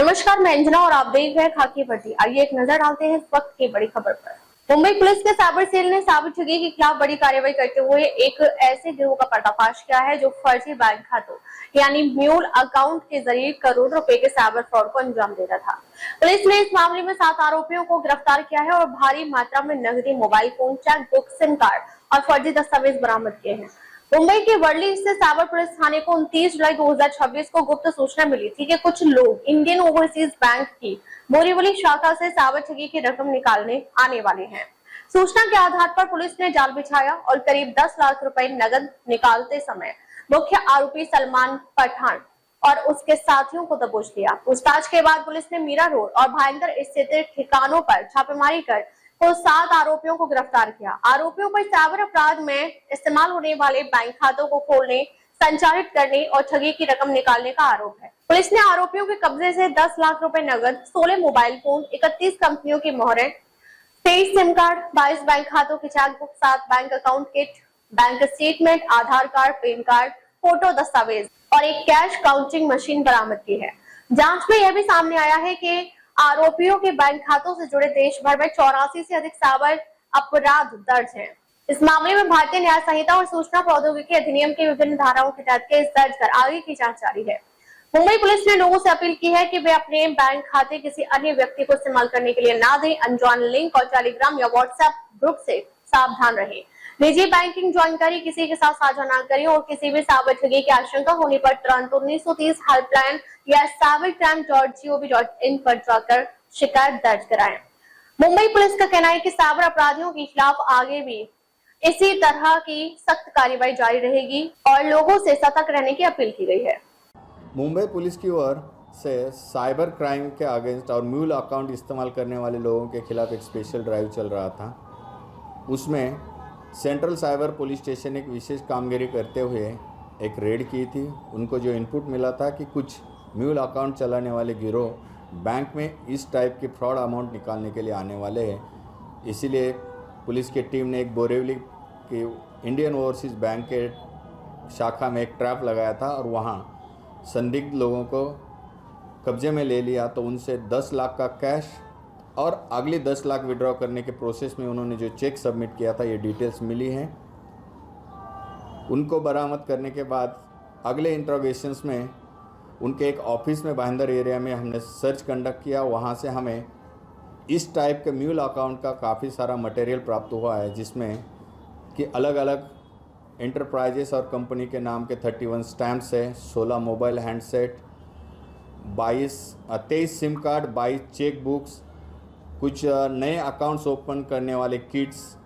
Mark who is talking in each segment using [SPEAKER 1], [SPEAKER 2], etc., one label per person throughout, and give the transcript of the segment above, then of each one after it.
[SPEAKER 1] नमस्कार, मैं अंजना और आप देख रहे हैं खाकी पट्टी। आइए एक नजर डालते हैं इस वक्त की बड़ी खबर पर। मुंबई पुलिस के साइबर सेल ने साइबर ठगी के खिलाफ बड़ी कार्रवाई करते हुए एक ऐसे गिरोह का पर्दाफाश किया है जो फर्जी बैंक खातों यानी म्यूल अकाउंट के जरिए करोड़ रुपए के साइबर फ्रॉड को अंजाम देता था। पुलिस ने इस मामले में 7 आरोपियों को गिरफ्तार किया है और भारी मात्रा में नकदी, mobile phone, cheque book, SIM card और फर्जी दस्तावेज बरामद किए हैं। मुंबई के वर्ली स्थित साइबर पुलिस थाने को 29 जुलाई 2026 को गुप्त सूचना मिली थी कि कुछ लोग इंडियन ओवरसीज बैंक की बोरीवली शाखा से साइबर ठगी की रकम निकालने आने वाले हैं। सूचना के आधार पर पुलिस ने जाल बिछाया और करीब 10 लाख रुपए नकद निकालते समय मुख्य आरोपी सलमान पठान और उसके साथियों को दबोच लिया। पूछताछ के बाद पुलिस ने मीरा रोड और भाईंदर स्थित ठिकानों पर छापेमारी कर कुल 7 आरोपियों को गिरफ्तार किया। आरोपियों पर साइबर अपराध में इस्तेमाल होने वाले बैंक खातों को खोलने, संचालित करने और ठगी की रकम निकालने का आरोप है। पुलिस ने आरोपियों के कब्जे से 10 लाख रुपए नगद, 16 मोबाइल फोन, 31 कंपनियों की मोहरें, 23 सिम कार्ड, 22 बैंक खातों की chequebook, 7 bank account kit, bank statement, Aadhaar card, PAN card, photo दस्तावेज और एक कैश काउंटिंग मशीन बरामद की है। जांच में यह भी सामने आया है कि आरोपियों के बैंक खातों से जुड़े देश भर में 84 से अधिक साइबर अपराध दर्ज हैं। इस मामले में भारतीय न्याय संहिता और सूचना प्रौद्योगिकी अधिनियम की विभिन्न धाराओं के तहत केस दर्ज कर आगे की जांच जारी है। मुंबई पुलिस ने लोगों से अपील की है कि वे अपने बैंक खाते किसी अन्य व्यक्ति को इस्तेमाल करने के लिए ना दें। अनजान लिंक और टेलीग्राम या व्हाट्सएप ग्रुप से सावधान रहें। निजी बैंकिंग जानकारी किसी के साथ साझा न करें और किसी भी साइबर ठगी की आशंका होने पर तुरंत 1930 हेल्पलाइन या cybercrime.gov.in पर जाकर शिकायत दर्ज कराएं। मुंबई पुलिस का कहना है कि साइबर अपराधियों के खिलाफ आगे भी इसी तरह की सख्त कार्रवाई जारी रहेगी और लोगों से सतर्क रहने की अपील की गई है।
[SPEAKER 2] मुंबई पुलिस की ओर से साइबर क्राइम के अगेंस्ट और म्यूल अकाउंट इस्तेमाल करने वाले लोगों के खिलाफ एक स्पेशल ड्राइव चल रहा था। उसमें सेंट्रल साइबर पुलिस स्टेशन एक विशेष कामगिरी करते हुए एक रेड की थी। उनको जो इनपुट मिला था कि कुछ म्यूल अकाउंट चलाने वाले गिरोह बैंक में इस टाइप के फ्रॉड अमाउंट निकालने के लिए आने वाले हैं, इसीलिए पुलिस की टीम ने एक बोरीवली की इंडियन ओवरसीज बैंक के शाखा में एक ट्रैप लगाया था और वहाँ संदिग्ध लोगों को कब्जे में ले लिया। तो उनसे 10 लाख का कैश और अगले 10 लाख विड्रॉ करने के प्रोसेस में उन्होंने जो चेक सबमिट किया था, ये डिटेल्स मिली हैं। उनको बरामद करने के बाद अगले इंट्रोगेशंस में उनके एक ऑफिस में भाईंदर एरिया में हमने सर्च कंडक्ट किया। वहाँ से हमें इस टाइप के म्यूल अकाउंट का काफ़ी सारा मटेरियल प्राप्त हुआ है, जिसमें कि अलग अलग एंटरप्राइजेस और कंपनी के नाम के 31 स्टैम्प्स है, 16 mobile handset, 23 SIM card, 22 cheque books, कुछ नए अकाउंट्स ओपन करने वाले किट्स,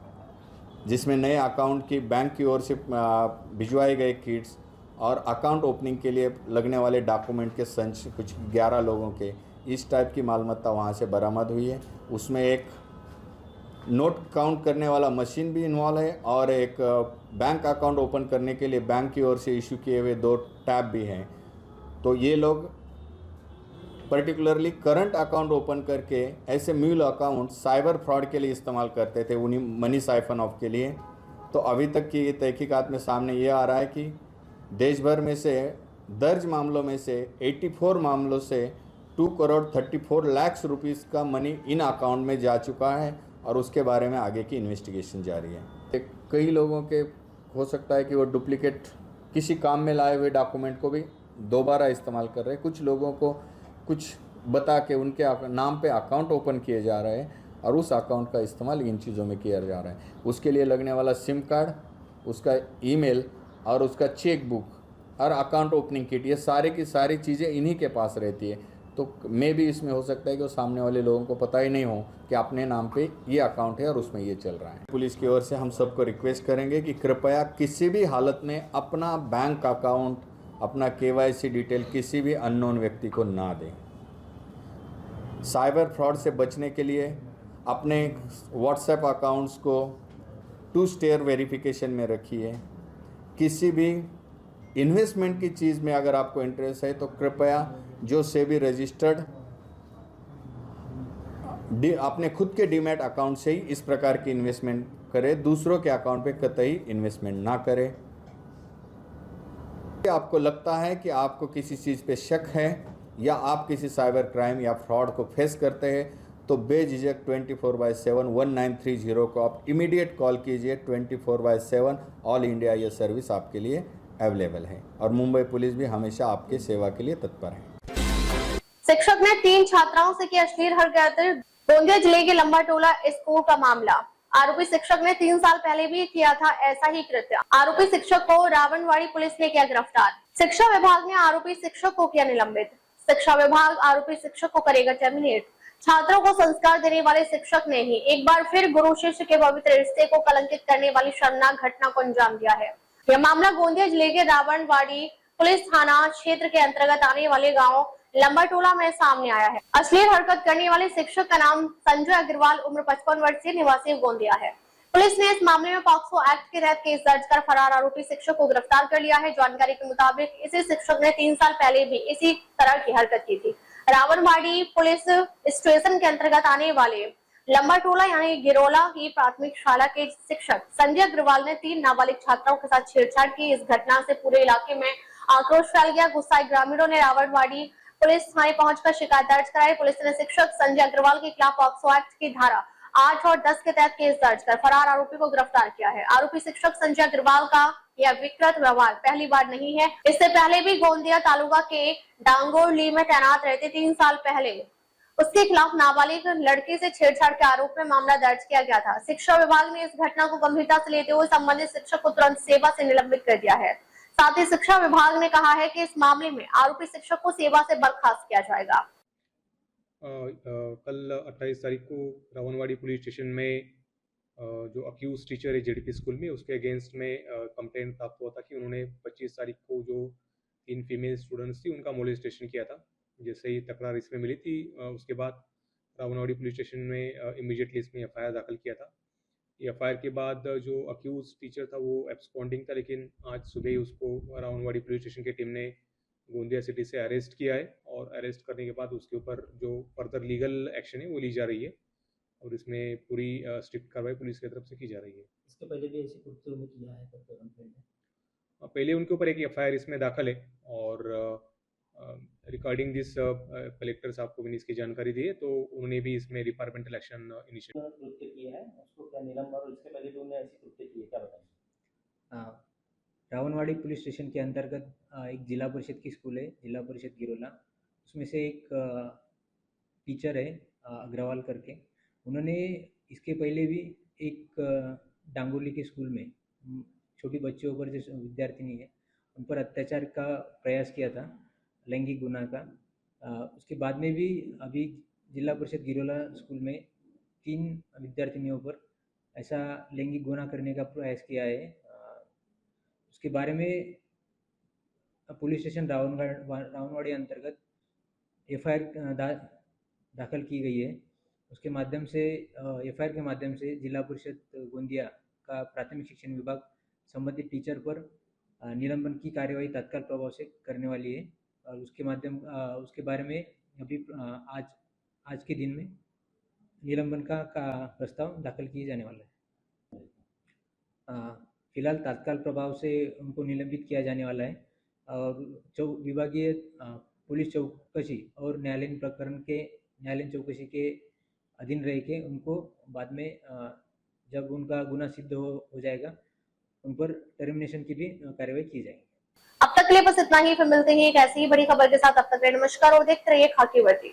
[SPEAKER 2] जिसमें नए अकाउंट की बैंक की ओर से भिजवाए गए किट्स और अकाउंट ओपनिंग के लिए लगने वाले डॉक्यूमेंट के संच, कुछ 11 लोगों के इस टाइप की मालमत्ता वहाँ से बरामद हुई है। उसमें एक नोट काउंट करने वाला मशीन भी इन्वॉल्व है और एक बैंक अकाउंट ओपन करने के लिए बैंक की ओर से इशू किए हुए 2 टैब भी हैं। तो ये लोग पर्टिकुलरली करंट अकाउंट ओपन करके ऐसे म्यूल अकाउंट साइबर फ्रॉड के लिए इस्तेमाल करते थे, उन्हीं मनी साइफन ऑफ के लिए। तो अभी तक की तहकीकात में सामने ये आ रहा है कि देश भर में से दर्ज मामलों में से 84 मामलों से 2 करोड़ 34 लाख रुपीस का मनी इन अकाउंट में जा चुका है और उसके बारे में आगे की इन्वेस्टिगेशन जारी है। कई लोगों के हो सकता है कि वो डुप्लीकेट किसी काम में लाए हुए डॉक्यूमेंट को भी दोबारा इस्तेमाल कर रहे हैं। कुछ लोगों को कुछ बता के उनके नाम पे अकाउंट ओपन किए जा रहे हैं और उस अकाउंट का इस्तेमाल इन चीज़ों में किया जा रहा है। उसके लिए लगने वाला सिम कार्ड, उसका ईमेल और उसका चेक बुक और अकाउंट ओपनिंग किट, ये सारे की सारी चीज़ें इन्हीं के पास रहती है। तो मे भी इसमें हो सकता है कि वो सामने वाले लोगों को पता ही नहीं हो कि अपने नाम पे ये अकाउंट है और उसमें ये चल रहा है। पुलिस की ओर से हम सबको रिक्वेस्ट करेंगे कि कृपया किसी भी हालत में अपना बैंक अकाउंट, अपना KYC डिटेल किसी भी अननोन व्यक्ति को ना दें। साइबर फ्रॉड से बचने के लिए अपने व्हाट्सएप अकाउंट्स को 2 स्टेयर वेरिफिकेशन में रखिए। किसी भी इन्वेस्टमेंट की चीज़ में अगर आपको इंटरेस्ट है तो कृपया जो सेबी रजिस्टर्ड अपने खुद के डीमैट अकाउंट से ही इस प्रकार की इन्वेस्टमेंट करें, दूसरों के अकाउंट पे कतई इन्वेस्टमेंट ना करें। आपको लगता है कि आपको किसी चीज़ पे शक है या आप किसी साइबर क्राइम या फ्रॉड को फेस करते हैं तो बेझिझक 24/7 1930 को आप इमीडिएट कॉल कीजिए। 24/7 ऑल इंडिया ये सर्विस आपके लिए अवेलेबल है और मुंबई पुलिस भी हमेशा आपके सेवा के लिए तत्पर है।
[SPEAKER 1] शिक्षक ने 3 छात्राओं से की अश्लील हरकत, गोंदिया जिले के लंबा टोला स्कूल का मामला। आरोपी शिक्षक ने 3 साल पहले भी किया था ऐसा ही कृत्य। आरोपी शिक्षक को रावणवाड़ी पुलिस ने किया गिरफ्तार। शिक्षा विभाग ने आरोपी शिक्षक को किया निलंबित। शिक्षा विभाग आरोपी शिक्षक को करेगा टर्मिनेट। छात्रों को संस्कार देने वाले शिक्षक ने ही एक बार फिर गुरु शिष्य के पवित्र रिश्ते को कलंकित करने वाली शर्मनाक घटना को अंजाम दिया है। यह मामला गोंदिया जिले के रावणवाड़ी पुलिस थाना क्षेत्र के अंतर्गत आने वाले गांव लंबाटोला में सामने आया है। अश्लील हरकत करने वाले शिक्षक का नाम संजय अग्रवाल, उम्र 55 वर्षीय, निवासी गोंदिया है। पुलिस ने इस मामले में पॉक्सो एक्ट के तहत केस दर्ज कर फरार आरोपी शिक्षक को गिरफ्तार कर लिया है। जानकारी के मुताबिक इसी शिक्षक ने 3 साल पहले भी इसी तरह की हरकत की थी। रावणवाड़ी पुलिस स्टेशन के अंतर्गत आने वाले लंबाटोला यानी गिरोला की प्राथमिक शाला के शिक्षक संजय अग्रवाल ने 3 नाबालिग छात्राओं के साथ छेड़छाड़ की। इस घटना से पूरे इलाके में आक्रोश फैल गया। गुस्साए ग्रामीणों ने रावणवाड़ी पुलिस थाने पहुंचकर शिकायत दर्ज कराई। पुलिस ने शिक्षक संजय अग्रवाल के खिलाफ पॉक्सो एक्ट की धारा 8 और 10 के तहत केस दर्ज कर फरार आरोपी को गिरफ्तार किया है। आरोपी शिक्षक संजय अग्रवाल का यह विकृत व्यवहार पहली बार नहीं है। इससे पहले भी गोंदिया तालुका के डांगोरली में तैनात रहते 3 साल पहले उसके खिलाफ नाबालिग लड़की से छेड़छाड़ के आरोप में मामला दर्ज किया गया था। शिक्षा विभाग ने इस घटना को गंभीरता से लेते हुए संबंधित शिक्षक को तुरंत सेवा से निलंबित कर दिया है। साथ ही शिक्षा विभाग ने कहा है कि इस मामले में आरोपी शिक्षक को सेवा से बर्खास्त किया जाएगा।
[SPEAKER 3] कल 28 तारीख को रावणवाड़ी पुलिस स्टेशन में जो अक्यूज टीचर है जेडीपी स्कूल में, उसके अगेंस्ट में कंप्लेंट प्राप्त हुआ था कि उन्होंने 25 तारीख को जो 3 फीमेल स्टूडेंट्स थी उनका मोलेस्टेशन किया था। जैसे ही तकरार इसमें मिली थी उसके बाद रावणवाड़ी पुलिस स्टेशन में इमीडिएटली इसमें एफआईआर दाखिल किया था। एफआईआर के बाद जो अक्यूज टीचर था वो एब्सकॉन्डिंग था, लेकिन आज सुबह ही उसको रावणवाड़ी पुलिस स्टेशन की टीम ने गोंदिया सिटी से अरेस्ट किया है और अरेस्ट करने के बाद उसके ऊपर जो फर्दर लीगल एक्शन है वो ली जा रही है और इसमें पूरी स्ट्रिक्ट कार्रवाई पुलिस की तरफ से की जा रही है।
[SPEAKER 4] इसके पहले भी ऐसे कृत्य उन्हें किया है करके कंप्लेंट है।
[SPEAKER 3] पहले उनके ऊपर एक एफआईआर इसमें दाखिल है और रिगार्डिंग दिस कलेक्टर साहब को भी इसकी जानकारी दी है तो उन्होंने भी इसमें डिपार्टमेंटल एक्शन इनिशिएट
[SPEAKER 4] कृत्य किया है, उसको क्या निलंबन और इसके पहले भी उन्होंने ऐसे कृत्य किए, क्या बताएं?
[SPEAKER 5] रावणवाड़ी पुलिस स्टेशन के अंतर्गत एक जिला परिषद की स्कूल है, जिला परिषद गिरोला। उसमें से एक टीचर है अग्रवाल करके, उन्होंने इसके पहले भी एक डांगोली के स्कूल में छोटी बच्चियों पर जो विद्यार्थिनी है उन पर अत्याचार का प्रयास किया था, लैंगिक गुना का। उसके बाद में भी अभी जिला परिषद गिरोला स्कूल में 3 विद्यार्थिनियों पर ऐसा लैंगिक गुना करने का प्रयास किया है। उसके बारे में पुलिस स्टेशन रावणवाड़ी अंतर्गत एफआईआर दाखिल की गई है। उसके माध्यम से एफआईआर के माध्यम से जिला परिषद गोंदिया का प्राथमिक शिक्षण विभाग संबंधित टीचर पर निलंबन की कार्यवाही तत्काल प्रभाव से करने वाली है और उसके बारे में अभी आज के दिन में निलंबन का प्रस्ताव दाखिल किए जाने वाला है। फिलहाल तत्काल प्रभाव से उनको निलंबित किया जाने वाला है और विभागीय पुलिस चौकसी और न्यायालयीन चौकसी के अधीन रह के उनको बाद में जब उनका गुना सिद्ध हो जाएगा उन पर टर्मिनेशन की भी कार्रवाई की जाएगी।
[SPEAKER 1] अब तक के लिए बस इतना ही, फिर मिलते हैं एक ऐसी ही बड़ी खबर के साथ। अब तक के लिए नमस्कार और देखते रहिए खाकी वर्दी।